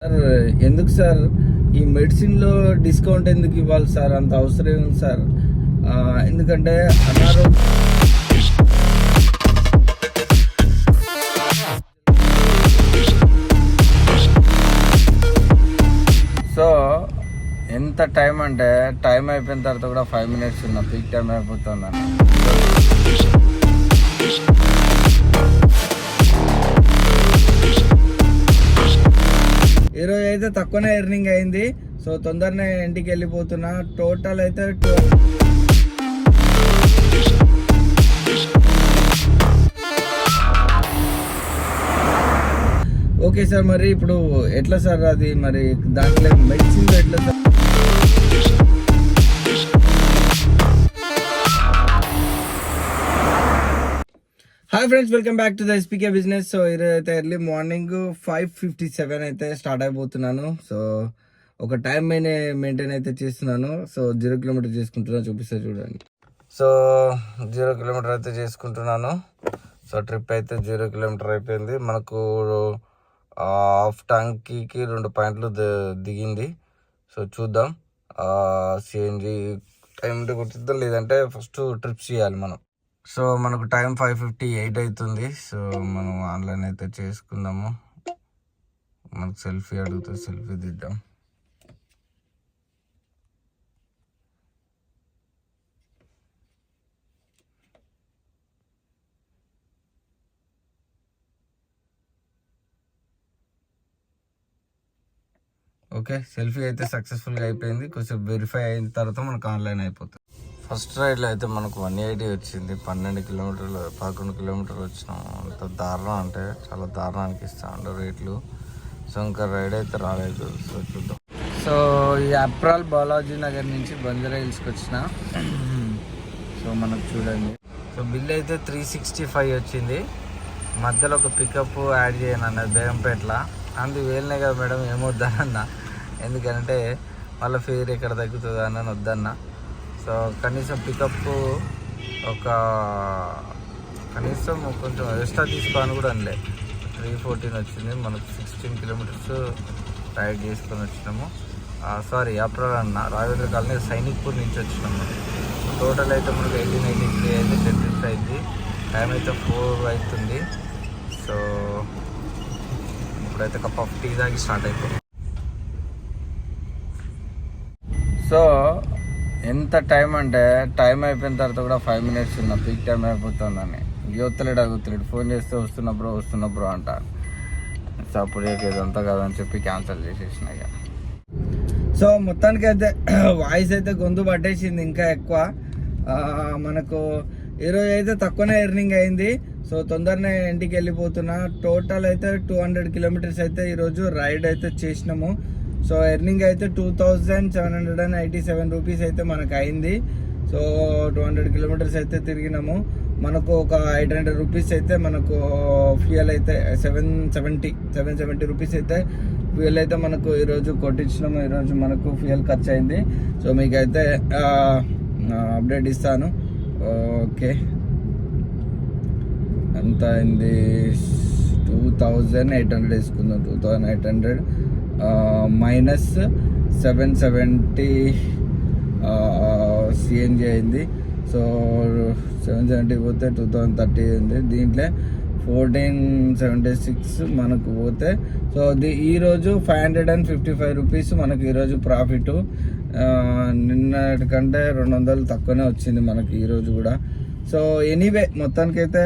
Sir ఎందుకు sir ఈ మెడిసిన్లో డిస్కౌంట్ ఎందుకు ఇవ్వాలి సార్? అంత అవసరం ఉంది సార్. ఎందుకంటే అనారోగ్య సో ఎంత టైం అంటే టైం అయిపోయిన తర్వాత కూడా 5 minutes ఉన్న పీక్ టైం అయిపోతుంది. ఈరోజు అయితే తక్కువనే ఎర్నింగ్ అయింది. సో తొందరనే ఇంటికి వెళ్ళిపోతున్నా. టోటల్ అయితే ఓకే సార్. మరి ఇప్పుడు ఎట్లా సార్ అది? మరి దాంట్లో మెడిసిన్ ఎట్లా sir? Hi friends, welcome back to the ఎస్పీకే business. So ఈరోజు అయితే ఎర్లీ మార్నింగ్ 5:57 అయితే స్టార్ట్ అయిపోతున్నాను. సో ఒక టైం మెయింటైన్ అయితే చేస్తున్నాను. సో 0 kilometer చేసుకుంటున్నాను, చూపిస్తా చూడండి. సో 0 kilometer అయితే చేసుకుంటున్నాను. సో ట్రిప్ అయితే 0 kilometer అయిపోయింది. మనకు హాఫ్ ట్యాంకీకి 2 పాయింట్లు దిగింది. సో చూద్దాం సిఎన్జి టైం కొట్టిద్దాం, లేదంటే ఫస్ట్ ట్రిప్ చేయాలి మనం. సో మనకు టైం 5:58 అవుతుంది. సో మనం ఆన్లైన్ అయితే చేసుకుందాము. మనకు సెల్ఫీ అడుగుతుంది, సెల్ఫీ దిద్దాం. ఓకే, సెల్ఫీ అయితే సక్సెస్ఫుల్గా అయిపోయింది. కొంచెం వెరిఫై అయిన తర్వాత మనకు ఆన్లైన్ అయిపోతుంది. ఫస్ట్ రైడ్లో అయితే మనకు 180 వచ్చింది. 11 kilometers వచ్చినాం. అంత దారుణం అంటే చాలా దారుణానికి ఇస్తా ఉండే రేట్లు. సో ఇంకా రైడ్ అయితే రాలేదు. సో చూద్దాం. సో ఈ అప్రాల్ బాలాజీ నగర్ నుంచి బంజారా హిల్స్కి వచ్చిన. సో మనకు చూడండి. సో బిల్ అయితే 365 వచ్చింది. మధ్యలో ఒక పికప్ యాడ్ చేయను అన్నది బేగంపేటలో. అందుకు వేలనే కదా మేడం, ఏమొద్దన్న. ఎందుకంటే వాళ్ళ ఫేర్ ఎక్కడ తగ్గుతుందా అని వద్దన్నా. సో కనీసం పికప్ కనీసం కొంచెం ఎక్స్ట్రా తీసుకోని కూడా అనలే. 314 వచ్చింది. మనకు 16 kilometers రైడ్ చేసుకొని వచ్చినాము. సారీ, అప్రాల్ అన్న రాఘవేంద్ర కాలనీ సైనిక్పూర్ నుంచి వచ్చినాము. టోటల్ అయితే మనకు 1883 అయితే 10 trips అయింది. టైం అయితే 4 అవుతుంది. సో ఇప్పుడైతే కప్ ఆఫ్ టీ తాగి స్టార్ట్ అయిపోయింది. సో ఎంత టైం అంటే టైం అయిపోయిన తర్వాత కూడా 5 minutes ఉన్న పీక్ టైం అయిపోతుందని అగుతలేడు. ఫోన్ చేస్తే వస్తున్నా బ్రో అంట. సో అప్పుడు ఇదంతా కదని చెప్పి క్యాన్సిల్ చేసేసిన. ఇక సో మొత్తానికి అయితే వాయిస్ అయితే గొంతు పట్టేసింది ఇంకా ఎక్కువ. మనకు ఈరోజు అయితే తక్కువనే ఎర్నింగ్ అయింది. సో తొందరనే ఇంటికి వెళ్ళిపోతున్నా. టోటల్ అయితే 200 kilometers అయితే ఈరోజు రైడ్ అయితే చేసినాము. సో ఎర్నింగ్ అయితే 2787 rupees అయితే మనకు అయింది. సో 200 kilometers అయితే తిరిగినాము. మనకు ఒక 800 rupees అయితే మనకు ఫ్యూయల్ అయితే 770 rupees అయితే ఫ్యూయల్ అయితే మనకు ఈరోజు కొట్టించినాము. ఈరోజు మనకు ఫ్యూయల్ ఖర్చు అయింది. సో మీకైతే అప్డేట్ ఇస్తాను. ఓకే, ఎంత అయింది? 2800 వేసుకుందాం. 2800 -770 సిఎన్జి అయింది. సో 770 పోతే 2030 అయింది. దీంట్లో 1476 మనకు పోతే సో ఈరోజు 555 rupees మనకు ఈరోజు ప్రాఫిట్. నిన్నటికంటే 200 తక్కువనే వచ్చింది మనకి ఈరోజు కూడా. సో ఎనీవే మొత్తానికైతే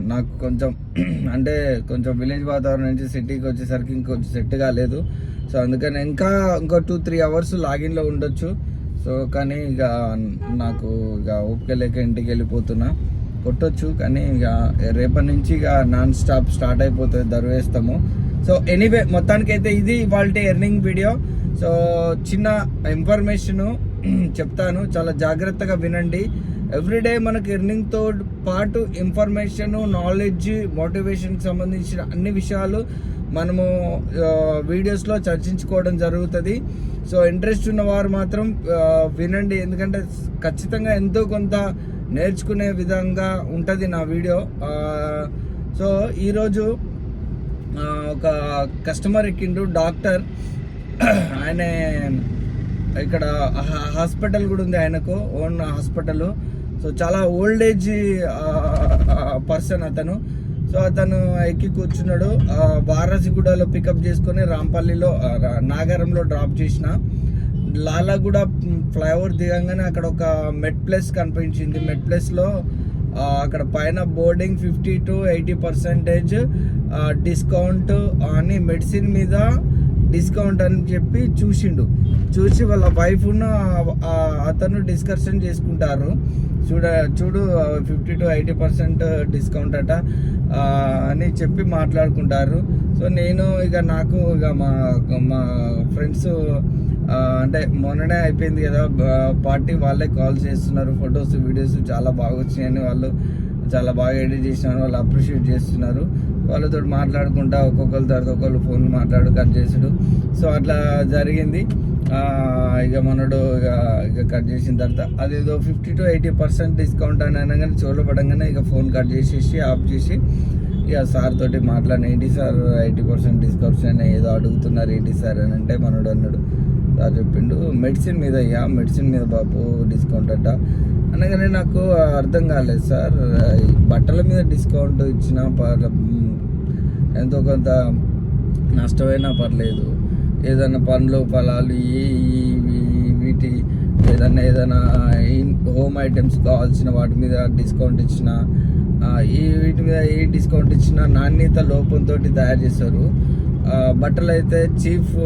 నాకు కొంచెం విలేజ్ వాతావరణం నుంచి సిటీకి వచ్చేసరికి ఇంకొంచెం సెట్ కాలేదు. సో అందుకని ఇంకో 2-3 hours లాగిన్లో ఉండొచ్చు. సో కానీ ఇక నాకు ఓపిక లేక ఇంటికి వెళ్ళిపోతున్నా. కొట్టొచ్చు కానీ ఇక రేపటి నుంచి ఇక నాన్ స్టాప్ స్టార్ట్ అయిపోతుంది, దర్వేస్తాము. సో ఎనీవే మొత్తానికైతే ఇది ఇవాళ ఎర్నింగ్ వీడియో. సో చిన్న ఇన్ఫర్మేషను చెప్తాను, చాలా జాగ్రత్తగా వినండి. ఎవ్రీడే మనకు ఎర్నింగ్తో పాటు ఇన్ఫర్మేషన్, నాలెడ్జ్, మోటివేషన్కి సంబంధించిన అన్ని విషయాలు మనము వీడియోస్లో చర్చించుకోవడం జరుగుతుంది. సో ఇంట్రెస్ట్ ఉన్నవారు మాత్రం వినండి, ఎందుకంటే ఖచ్చితంగా ఎంతో కొంత నేర్చుకునే విధంగా ఉంటుంది నా వీడియో. సో ఈరోజు ఒక కస్టమర్ ఎక్కిండు డాక్టర్. ఆయన ఇక్కడ హాస్పిటల్ కూడా ఉంది ఆయనకు, ఓన్ హాస్పిటల్. సో చాలా ఓల్డ్ ఏజ్ పర్సన్ అతను. సో అతను ఎక్కి కూర్చున్నాడు. వారసిగూడలో పికప్ చేసుకొని రాంపల్లిలో నాగారంలో డ్రాప్ చేసిన. లాలాగూడ ఫ్లైఓవర్ దిగంగానే అక్కడ ఒక మెడ్ ప్లేస్ కనిపించింది. మెడ్ ప్లేస్లో అక్కడ పైన బోర్డింగ్ 50 to 80% డిస్కౌంట్ అని, మెడిసిన్ మీద డిస్కౌంట్ అని చెప్పి చూసి వాళ్ళ వైఫ్ అతను డిస్కషన్ చేసుకుంటారు. చూడు 50 to 80% డిస్కౌంట్ అట అని చెప్పి మాట్లాడుకుంటారు. సో నేను నాకు మా ఫ్రెండ్స్ అంటే మొన్ననే అయిపోయింది కదా పార్టీ, వాళ్ళే కాల్ చేస్తున్నారు. ఫొటోస్ వీడియోస్ చాలా బాగా వచ్చినాయని, వాళ్ళు చాలా బాగా ఎడిట్ చేసినారు, వాళ్ళు అప్రిషియేట్ చేస్తున్నారు. వాళ్ళతో మాట్లాడుకుంటా ఒక్కొక్కరి తర్వాత ఒకళ్ళు ఫోన్ కట్ చేసుడు. సో అట్లా జరిగింది. ఇక మనడు ఇక కట్ చేసిన తర్వాత అదేదో 50 to 80% డిస్కౌంట్ అని అనగానే చూడబడంగానే ఇక ఫోన్ కట్ చేసేసి ఆఫ్ చేసి ఇక సార్ తోటి మాట్లాడిన. ఏంటి సార్ 80% డిస్కౌంట్స్ అని ఏదో అడుగుతున్నారు, ఏంటి సార్ అని అంటే మనడు అన్నాడు. సార్ చెప్పిండు మెడిసిన్ మీద, మెడిసిన్ మీద బాబు డిస్కౌంట్ అట అనగానే నాకు అర్థం కాలేదు. సార్ బట్టల మీద డిస్కౌంట్ ఇచ్చినా ఎంతో కొంత నష్టమైనా పర్లేదు, ఏదైనా పండ్లు ఫలాలు వీటి ఏదైనా హోమ్ ఐటమ్స్ కావాల్సిన వాటి మీద డిస్కౌంట్ ఇచ్చిన, వీటి మీద ఏ డిస్కౌంట్ ఇచ్చినా నాణ్యత లోపంతో తయారు చేస్తారు. బట్టలు అయితే చీఫ్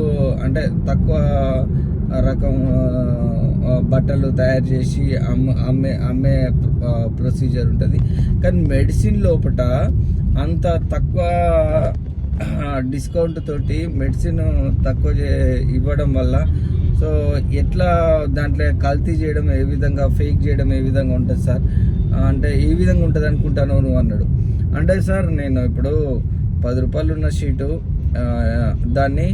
అంటే తక్కువ రకం బట్టలు తయారు చేసి అమ్మే ప్రొసీజర్ ఉంటుంది. కానీ మెడిసిన్ లోపల అంత తక్కువ డిస్కౌంట్ తోటి మెడిసిన్ తక్కువ ఇవ్వడం వల్ల సో ఎట్లా దాంట్లో కల్తీ చేయడం ఏ విధంగా, ఫేక్ చేయడం ఏ విధంగా ఉంటుంది సార్ అంటే ఏ విధంగా ఉంటుంది అనుకుంటాను నువ్వు అన్నాడు. అంటే సార్ నేను ఇప్పుడు 10 రూపాయలు ఉన్న షీటు దాన్ని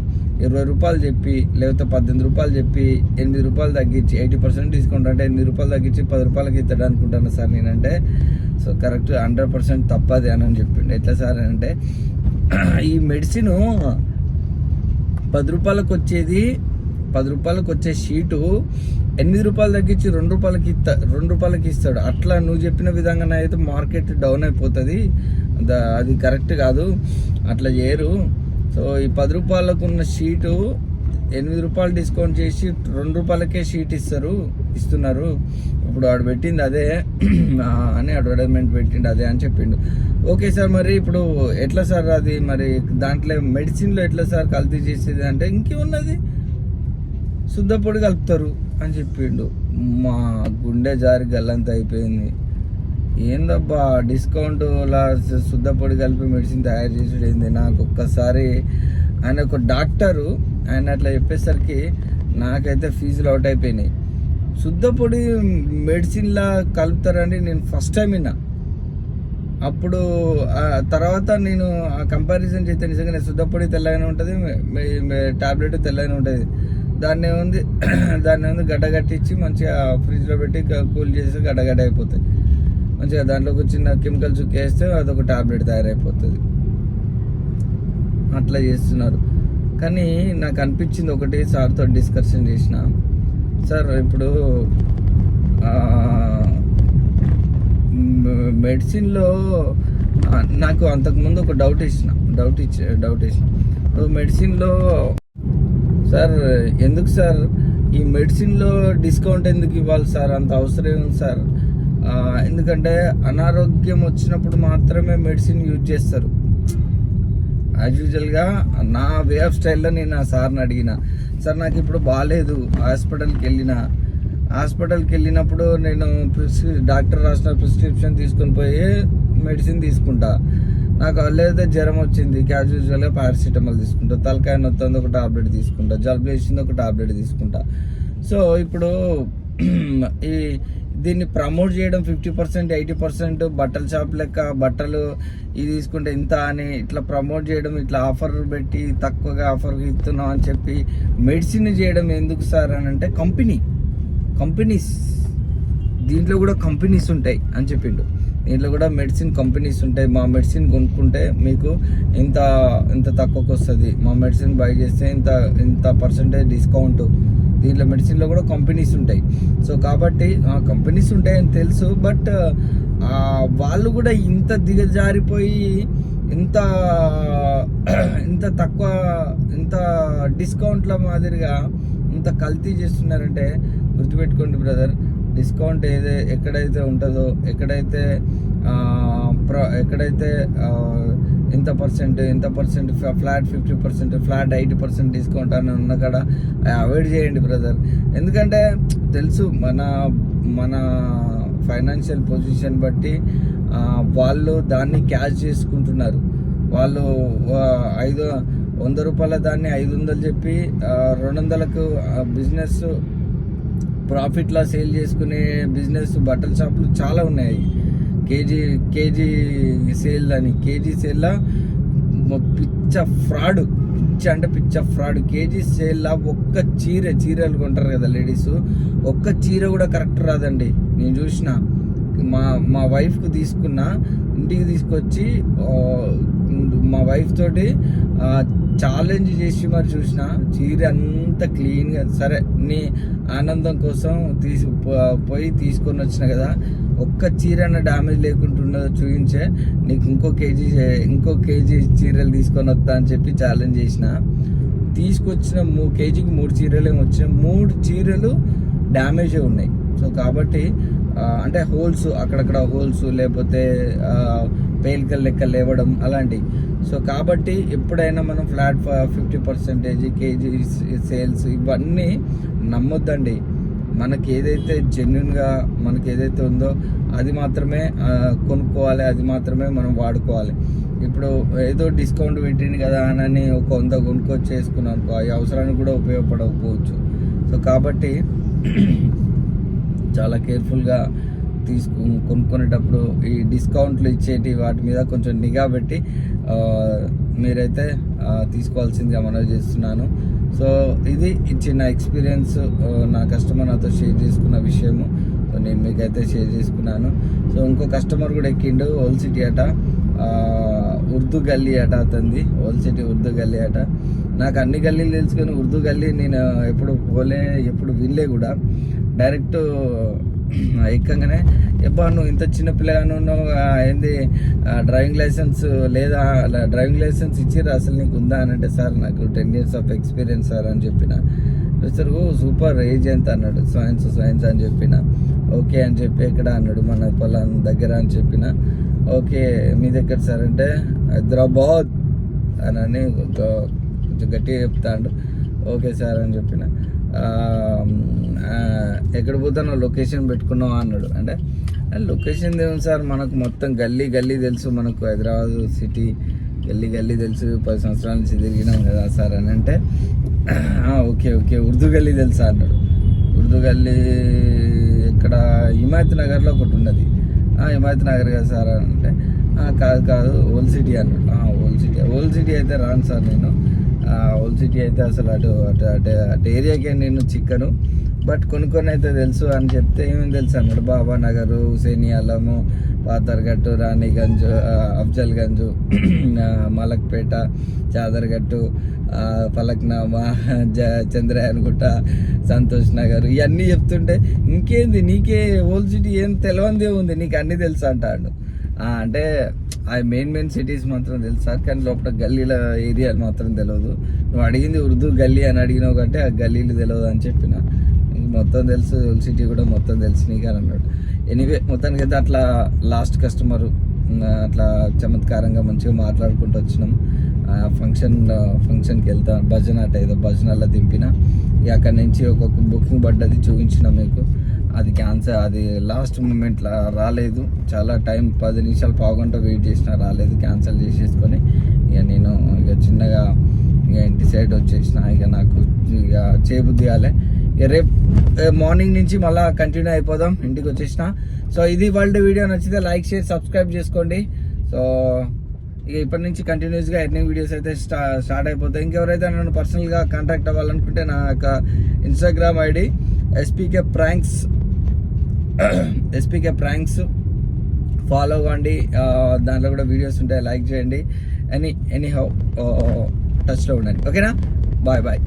20 రూపాయలు చెప్పి లేకపోతే 18 రూపాయలు చెప్పి 8 రూపాయలు తగ్గించి 80% డిస్కౌంట్ అంటే 8 రూపాయలు తగ్గించి 10 రూపాయలకి ఇస్తాడు అనుకుంటాను సార్ నేనంటే. సో కరెక్ట్ 100% తప్పది అని చెప్పిండు. ఎట్లా సార్ అంటే ఈ మెడిసిన్ 10 రూపాయలకు వచ్చే షీటు 8 రూపాయలు తగ్గించి 2 రూపాయలకి ఇస్తాడు. అట్లా నువ్వు చెప్పిన విధంగానే అయితే మార్కెట్ డౌన్ అయిపోతుంది, అది కరెక్ట్ కాదు, అట్లా చేయరు. సో ఈ 10 రూపాయలకు ఉన్న షీటు 8 రూపాయలు డిస్కౌంట్ చేసి 2 రూపాయలకే షీట్ ఇస్తున్నారు. ఇప్పుడు వాడు పెట్టింది అదే అని అడ్వర్టైజ్మెంట్ పెట్టిండు అదే అని చెప్పిండు. ఓకే సార్, మరి ఇప్పుడు ఎట్లా సార్ అది, మరి దాంట్లో మెడిసిన్లో ఎట్లా సార్ కల్తీ చేసేది అంటే ఇంకేమున్నది, శుద్ధ పొడి కలుపుతారు అని చెప్పిండు. మా గుండె జారి గల్లంత అయిపోయింది. ఏందబ్బా డిస్కౌంట్ శుద్ధ పొడి కలిపి మెడిసిన్ తయారు చేసేది ఏంది. నాకు ఒక్కసారి ఆయన ఒక డాక్టరు ఆయన అట్లా చెప్పేసరికి నాకైతే ఫీజులు అవుట్ అయిపోయినాయి. శుద్ధ పొడి మెడిసిన్లా కలుపుతారని నేను ఫస్ట్ టైం విన్నా. అప్పుడు తర్వాత నేను ఆ కంపారిజన్ చేస్తే నిజంగా శుద్ధ పొడి తెల్లగానే ఉంటుంది, టాబ్లెట్ తెల్లగానే ఉంటుంది. దాన్ని ఏముంది గడ్డగట్టించి మంచిగా ఫ్రిడ్జ్లో పెట్టి కూల్ చేసి గడ్డగడ్డ అయిపోతుంది. మంచిగా దాంట్లో ఒక చిన్న కెమికల్ చుక్కేస్తే అదొక టాబ్లెట్ తయారైపోతుంది. అట్లా చేస్తున్నారు. కానీ నాకు అనిపించింది ఒకటి, సార్తో డిస్కషన్ చేసిన. సార్ ఇప్పుడు మెడిసిన్లో నాకు అంతకుముందు ఒక డౌట్ వేసిన ఇప్పుడు మెడిసిన్లో సార్ ఎందుకు సార్ ఈ మెడిసిన్లో డిస్కౌంట్ ఎందుకు ఇవ్వాలి సార్, అంత అవసరం ఉంది సార్. ఎందుకంటే అనారోగ్యం వచ్చినప్పుడు మాత్రమే మెడిసిన్ యూజ్ చేస్తారు. యాజ్ యూజువల్గా నా వే ఆఫ్ స్టైల్లో నేను ఆ సార్ని అడిగిన, సార్ నాకు ఇప్పుడు బాగాలేదు, హాస్పిటల్కి వెళ్ళినప్పుడు నేను డాక్టర్ రాసిన ప్రిస్క్రిప్షన్ తీసుకొని పోయి మెడిసిన్ తీసుకుంటా. నాకు లేదా జ్వరం వచ్చింది యాజ్ యూజువల్గా పారాసిటమాల్ తీసుకుంటా, తలకాయ నొత్తుంది ఒక టాబ్లెట్ తీసుకుంటా, జలుబు వేసింది ఒక టాబ్లెట్ తీసుకుంటా. సో ఇప్పుడు దీన్ని ప్రమోట్ చేయడం 50% 80% బట్టల షాప్ లెక్క బట్టలు ఇది తీసుకుంటే ఇంత అని ఇట్లా ప్రమోట్ చేయడం, ఇట్లా ఆఫర్ పెట్టి తక్కువగా ఆఫర్ ఇస్తున్నాం అని చెప్పి మెడిసిన్ చేయడం ఎందుకు సార్ అని అంటే కంపెనీస్ దీంట్లో కూడా కంపెనీస్ ఉంటాయి అని చెప్పిండు. దీంట్లో కూడా మెడిసిన్ కంపెనీస్ ఉంటాయి. మా మెడిసిన్ కొనుక్కుంటే మీకు ఇంత తక్కువకి వస్తుంది, మా మెడిసిన్ బై చేస్తే ఇంత పర్సెంటేజ్ డిస్కౌంట్. దీంట్లో మెడిసిన్లో కూడా కంపెనీస్ ఉంటాయి. సో కాబట్టి కంపెనీస్ ఉంటాయని తెలుసు, బట్ వాళ్ళు కూడా ఇంత దిగజారిపోయి ఇంత తక్కువ ఇంత డిస్కౌంట్ల మాదిరిగా ఇంత కల్తీ చేస్తున్నారంటే గుర్తుపెట్టుకోండి బ్రదర్. డిస్కౌంట్ ఎక్కడైతే ఉంటుందో, ఎక్కడైతే ఇంత పర్సెంట్ ఫ్లాట్ 50%, ఫ్లాట్ 80% డిస్కౌంట్ అని ఉన్న కాడ అవాయిడ్ చేయండి బ్రదర్. ఎందుకంటే తెలుసు మన ఫైనాన్షియల్ పొజిషన్ బట్టి వాళ్ళు దాన్ని క్యాష్ చేసుకుంటున్నారు. వాళ్ళు 100 రూపాయల దాన్ని 500 చెప్పి 200కు బిజినెస్ ప్రాఫిట్లా సేల్ చేసుకునే బిజినెస్ బట్టల షాపులు చాలా ఉన్నాయి. కేజీ సేల్లా పిచ్చ ఫ్రాడ్, పిచ్చ ఫ్రాడ్. కేజీ సేల్లా ఒక్క చీరలు కొంటారు కదా లేడీస్, ఒక్క చీర కూడా కరెక్ట్ రాదండి. నేను చూసిన మా వైఫ్కు తీసుకున్న, ఇంటికి తీసుకొచ్చి మా వైఫ్ తోటి ఛాలెంజ్ చేసి మరి చూసిన చీర అంత క్లీన్గా. సరే నీ ఆనందం కోసం పోయి తీసుకొని వచ్చిన కదా, ఒక్క చీర డ్యామేజ్ లేకుండా ఉన్నదో చూపించే, నీకు ఇంకో కేజీ చీరలు తీసుకొని వస్తా అని చెప్పి ఛాలెంజ్ చేసిన. తీసుకొచ్చిన కేజీకి 3 చీరలు వచ్చినాయి. 3 చీరలు డ్యామేజే ఉన్నాయి. సో కాబట్టి అంటే హోల్స్, అక్కడక్కడ హోల్స్, లేకపోతే పేలికలు లెక్క లేవడం అలాంటివి. సో కాబట్టి ఎప్పుడైనా మనం ఫ్లాట్ 50% కేజీ సేల్స్ ఇవన్నీ నమ్మొద్దండి. మనకి ఏదైతే జెన్యున్గా మనకి ఏదైతే ఉందో అది మాత్రమే కొనుక్కోవాలి, అది మాత్రమే మనం వాడుకోవాలి. ఇప్పుడు ఏదో డిస్కౌంట్ పెట్టింది కదా అని ఒక 100 కొనుక్కొచ్చి చేసుకున్నాం అనుకో, ఈ అవసరానికి కూడా ఉపయోగపడకపోవచ్చు. సో కాబట్టి చాలా కేర్ఫుల్గా కొనుక్కునేటప్పుడు ఈ డిస్కౌంట్లు ఇచ్చేటి వాటి మీద కొంచెం నిఘా పెట్టి మీరైతే తీసుకోవాల్సిందిగా మనవి చేస్తున్నాను. సో ఇది చిన్న ఎక్స్పీరియన్స్, నా కస్టమర్ నాతో షేర్ చేసుకున్న విషయము. సో నేను మీకైతే షేర్ చేసుకున్నాను. సో ఇంకో కస్టమర్ కూడా ఎక్కిండు, ఓల్డ్ సిటీ అట, ఉర్దూ గల్లీ అట అతనిది, ఓల్డ్ సిటీ ఉర్దూ గల్లీ అట. నాకు అన్ని గల్లీలు తెలుసుకొని ఉర్దూ గల్లీ నేను ఎప్పుడు ఎప్పుడు వినలే కూడా. డైరెక్ట్ ఎక్కగానే ఎబ్బా నువ్వు ఇంత చిన్న పిల్లగానే ఉన్నావు, ఏంది డ్రైవింగ్ లైసెన్స్ లేదా, డ్రైవింగ్ లైసెన్స్ ఇచ్చిర్రు అసలు నీకు ఉందా అని అంటే, సార్ నాకు 10 years ఆఫ్ ఎక్స్పీరియన్స్ సార్ అని చెప్పిన. సార్ సూపర్, ఏజ్ ఎంత అన్నాడు, సైన్స్ అని చెప్పిన. ఓకే అని చెప్పి ఎక్కడ అన్నాడు, మన పొలం దగ్గర అని చెప్పిన. ఓకే మీ దగ్గర సార్ అంటే హైదరాబాద్ అని కొంచెం గట్టిగా చెప్తాడు. ఓకే సార్ అని చెప్పిన. ఎక్కడ పోతానో లొకేషన్ పెట్టుకున్నావు అన్నాడు. అంటే లొకేషన్ ఏముంది సార్, మనకు మొత్తం గల్లీ తెలుసు, మనకు హైదరాబాద్ సిటీ గల్లీ తెలుసు, 10 సంవత్సరాల నుంచి తిరిగినాం కదా సార్ అని అంటే, ఓకే ఉర్దూ గల్లీ తెలుసా అన్నాడు. ఉర్దూ గల్లీ ఇక్కడ హిమాయత్ నగర్లో ఒకటి ఉన్నది. హిమాయత్ నగర్ కదా సార్ అని అంటే, కాదు ఓల్డ్ సిటీ అన్నాడు. ఓల్డ్ సిటీ అయితే రాను సార్ నేను, ఓల్డ్ సిటీ అయితే అసలు అటు ఏరియాకే నేను చిక్కను, బట్ కొన్ని అయితే తెలుసు అని చెప్తే ఏమేమి తెలుసు అన్నాడు. బాబా నగరు, హుసేని అలము, పాతర్గట్టు, రాణిగంజ్, అఫ్జల్గంజ్, మలక్పేట, చాదర్గట్టు, ఫలక్నామా, చంద్రయాన్గుట్ట, సంతోష్ నగర్, ఇవన్నీ చెప్తుంటే ఇంకేంది నీకే ఓల్డ్ సిటీ ఏం తెలియందే ఉంది, నీకు అన్నీ తెలుసు అంటాడు. అంటే ఆ మెయిన్ సిటీస్ మాత్రం తెలుసా, కానీ లోపల గల్లీల ఏరియాలు మాత్రం తెలియదు. నువ్వు అడిగింది ఉర్దూ గల్లీ అని అడిగినావు కాబట్టి ఆ గల్లీలు తెలియదు అని చెప్పిన. మొత్తం తెలుసు, ఓల్డ్ సిటీ కూడా మొత్తం తెలుసు నీకు అని అన్నాడు. ఎనీవే మొత్తానికి అయితే అట్లా లాస్ట్ కస్టమరు అట్లా చమత్కారంగా మంచిగా మాట్లాడుకుంటూ వచ్చినాం. ఫంక్షన్కి వెళ్తా, భజన అట ఏదో భజనల్లో దింపిన. ఇక అక్కడి నుంచి ఒక్కొక్క బుకింగ్ పడ్డది చూపించిన మీకు. అది క్యాన్సల్, అది లాస్ట్ మూమెంట్లో రాలేదు. చాలా టైం 10 నిమిషాలు పావుగంట వెయిట్ చేసినా రాలేదు, క్యాన్సిల్ చేసేసుకొని నేను చిన్నగా ఇంటి సైడ్ వచ్చేసిన. నాకు చేయబుద్ధి కాలే. రేపు మార్నింగ్ నుంచి మళ్ళీ కంటిన్యూ అయిపోదాం, ఇంటికి వచ్చేసిన. సో ఇది వాళ్ళ వీడియో, నచ్చితే లైక్ షేర్ సబ్స్క్రైబ్ చేసుకోండి. సో ఇప్పటి నుంచి కంటిన్యూస్గా ఎర్నింగ్ వీడియోస్ అయితే స్టార్ట్ అయిపోతాయి. ఇంకెవరైతే నన్ను పర్సనల్గా కాంటాక్ట్ అవ్వాలనుకుంటే నా యొక్క Instagram ID SPK Pranks follow అవ్వండి, దాంట్లో కూడా వీడియోస్ ఉంటాయి, లైక్ చేయండి. ఎనీ హౌ టచ్లో ఉండండి. ఓకేనా? Bye bye.